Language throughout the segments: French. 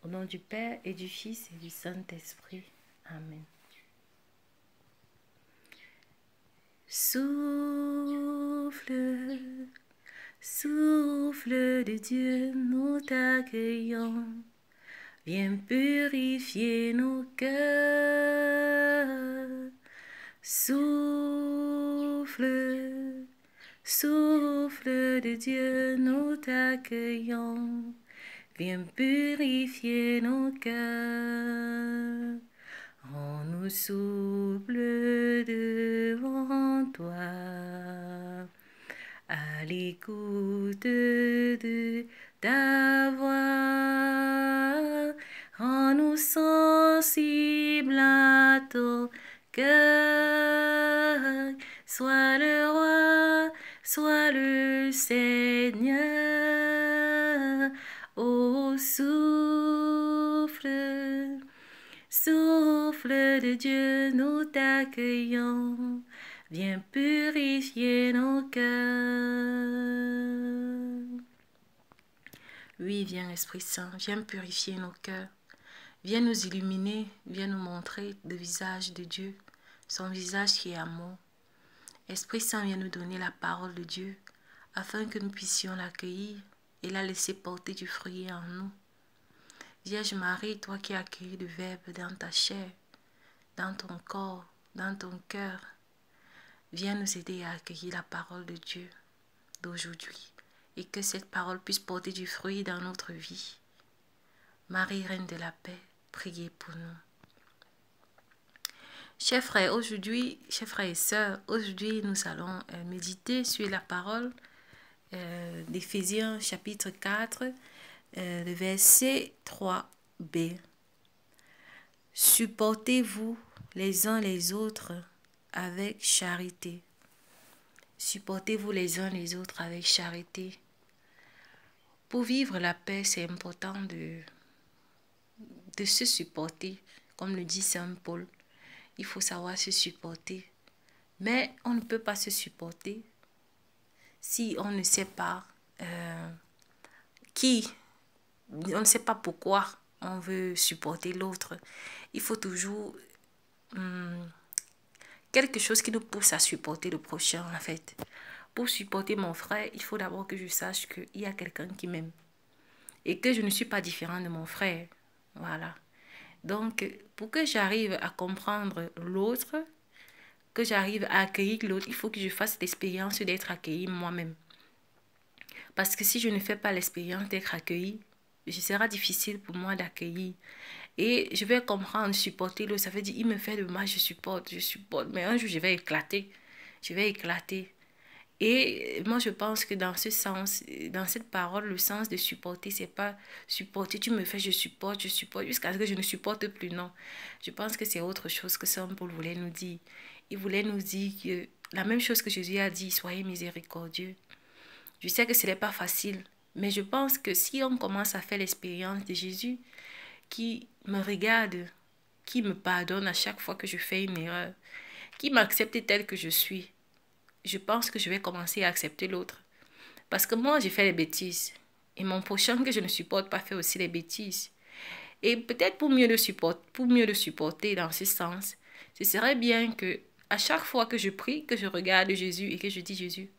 Au nom du Père et du Fils et du Saint-Esprit. Amen. Souffle, souffle de Dieu, nous t'accueillons. Viens purifier nos cœurs. Souffle, souffle de Dieu, nous t'accueillons. Viens purifier nos cœurs. Rends-nous souple devant toi, à l'écoute de ta voix. Rends-nous sensibles à ton cœur. Sois le roi, sois le Seigneur. Ô souffle, souffle de Dieu, nous t'accueillons. Viens purifier nos cœurs. Oui, viens Esprit Saint, viens purifier nos cœurs. Viens nous illuminer, viens nous montrer le visage de Dieu, son visage qui est amour. Esprit Saint, viens nous donner la parole de Dieu, afin que nous puissions l'accueillir et la laisser porter du fruit en nous. Vierge Marie, toi qui as accueilli le Verbe dans ta chair, dans ton corps, dans ton cœur, viens nous aider à accueillir la parole de Dieu d'aujourd'hui et que cette parole puisse porter du fruit dans notre vie. Marie, Reine de la paix, priez pour nous. Chers frères, chers frères et sœurs, aujourd'hui nous allons méditer sur la parole d'Éphésiens chapitre 4, le verset 3b. Supportez-vous les uns les autres avec charité. Supportez-vous les uns les autres avec charité. Pour vivre la paix, c'est important de se supporter. Comme le dit Saint Paul, il faut savoir se supporter. Mais on ne peut pas se supporter si on ne sait pas on ne sait pas pourquoi on veut supporter l'autre. Il faut toujours quelque chose qui nous pousse à supporter le prochain, en fait. Pour supporter mon frère, il faut d'abord que je sache qu'il y a quelqu'un qui m'aime et que je ne suis pas différent de mon frère. Voilà. Donc, pour que j'arrive à comprendre l'autre, que j'arrive à accueillir l'autre, il faut que je fasse l'expérience d'être accueilli moi-même. Parce que si je ne fais pas l'expérience d'être accueilli, ce sera difficile pour moi d'accueillir. Et je vais comprendre, supporter l'autre. Ça veut dire, il me fait le mal, je supporte. Mais un jour, je vais éclater. Je vais éclater. Et moi, je pense que dans ce sens, dans cette parole, le sens de supporter, c'est pas supporter, tu me fais, je supporte, jusqu'à ce que je ne supporte plus, non. Je pense que c'est autre chose que Saint Paul voulait nous dire. Il voulait nous dire que la même chose que Jésus a dit, soyez miséricordieux. Je sais que ce n'est pas facile, mais je pense que si on commence à faire l'expérience de Jésus, qui me regarde, qui me pardonne à chaque fois que je fais une erreur, qui m'accepte tel que je suis, je pense que je vais commencer à accepter l'autre. Parce que moi, j'ai fait les bêtises. Et mon prochain que je ne supporte pas fait aussi les bêtises. Et peut-être pour mieux le supporter dans ce sens, ce serait bien que à chaque fois que je prie, que je regarde Jésus et que je dis Jésus,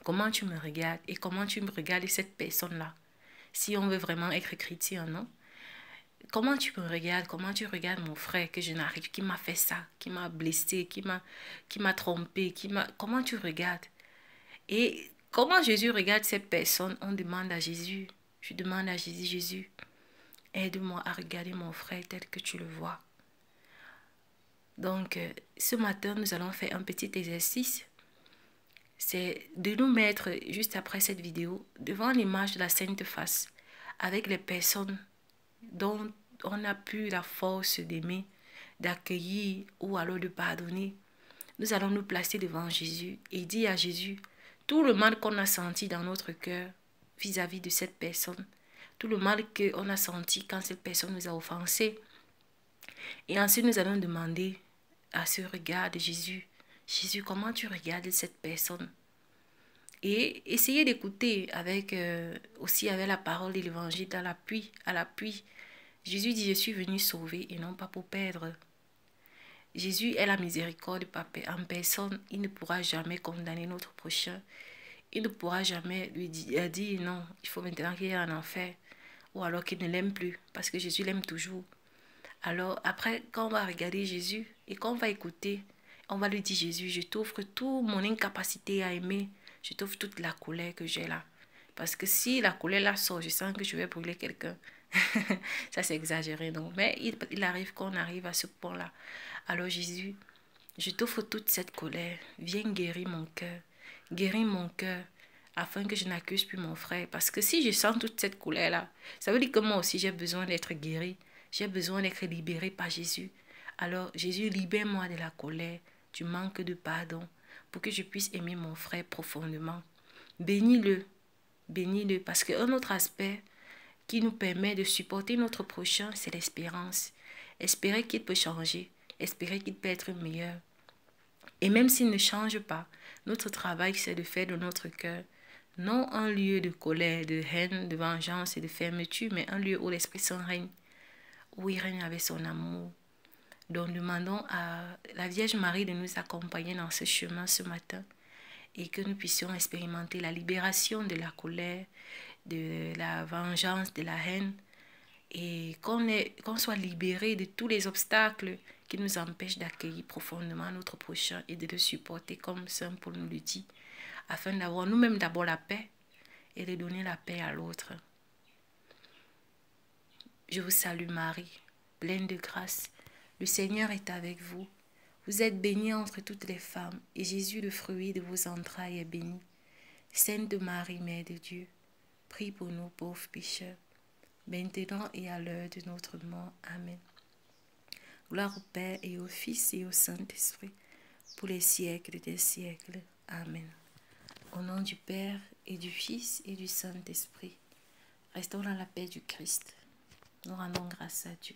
comment tu me regardes et comment tu me regardes cette personne-là. Si on veut vraiment être chrétien, non? Comment tu me regardes, comment tu regardes mon frère que je n'arrive, qui m'a fait ça, qui m'a blessé, qui m'a trompé, comment tu regardes? Et comment Jésus regarde cette personne? On demande à Jésus. Je demande à Jésus, Jésus, aide-moi à regarder mon frère tel que tu le vois. Donc, ce matin, nous allons faire un petit exercice. C'est de nous mettre, juste après cette vidéo, devant l'image de la Sainte Face, avec les personnes dont on n'a plus la force d'aimer, d'accueillir ou alors de pardonner. Nous allons nous placer devant Jésus et dire à Jésus tout le mal qu'on a senti dans notre cœur vis-à-vis de cette personne, tout le mal qu'on a senti quand cette personne nous a offensés. Et ensuite, nous allons demander à ce regard de Jésus, Jésus, comment tu regardes cette personne? Et essayez d'écouter avec aussi avec la parole de l'évangile à l'appui. Jésus dit, je suis venu sauver et non pas pour perdre. Jésus est la miséricorde en personne. Il ne pourra jamais condamner notre prochain. Il ne pourra jamais lui dire non, il faut maintenant qu'il y ait un enfer. Ou alors qu'il ne l'aime plus. Parce que Jésus l'aime toujours. Alors après, quand on va regarder Jésus et quand on va écouter, on va lui dire, Jésus, je t'offre toute mon incapacité à aimer. Je t'offre toute la colère que j'ai là. Parce que si la colère là sort, je sens que je vais brûler quelqu'un. Ça c'est exagéré, non. Mais il arrive qu'on arrive à ce point-là. Alors Jésus, je t'offre toute cette colère. Viens guérir mon cœur. Guéris mon cœur. Afin que je n'accuse plus mon frère. Parce que si je sens toute cette colère-là, ça veut dire que moi aussi j'ai besoin d'être guéri. J'ai besoin d'être libéré par Jésus. Alors Jésus, libère-moi de la colère, du manque de pardon, pour que je puisse aimer mon frère profondément. Bénis-le. Bénis-le. Parce qu'un autre aspect qui nous permet de supporter notre prochain, c'est l'espérance. Espérer qu'il peut changer. Espérer qu'il peut être meilleur. Et même s'il ne change pas, notre travail, c'est de faire de notre cœur non un lieu de colère, de haine, de vengeance et de fermeture, mais un lieu où l'Esprit Saint règne, où il règne avec son amour. Donc demandons à la Vierge Marie de nous accompagner dans ce chemin ce matin et que nous puissions expérimenter la libération de la colère, de la vengeance, de la haine, et qu'on soit libéré de tous les obstacles qui nous empêchent d'accueillir profondément notre prochain et de le supporter comme Saint Paul nous le dit, afin d'avoir nous-mêmes d'abord la paix et de donner la paix à l'autre. Je vous salue Marie, pleine de grâce. Le Seigneur est avec vous. Vous êtes bénie entre toutes les femmes, et Jésus, le fruit de vos entrailles, est béni. Sainte Marie, Mère de Dieu, prie pour nous pauvres pécheurs, maintenant et à l'heure de notre mort. Amen. Gloire au Père et au Fils et au Saint-Esprit, pour les siècles des siècles. Amen. Au nom du Père et du Fils et du Saint-Esprit, restons dans la paix du Christ. Nous rendons grâce à Dieu.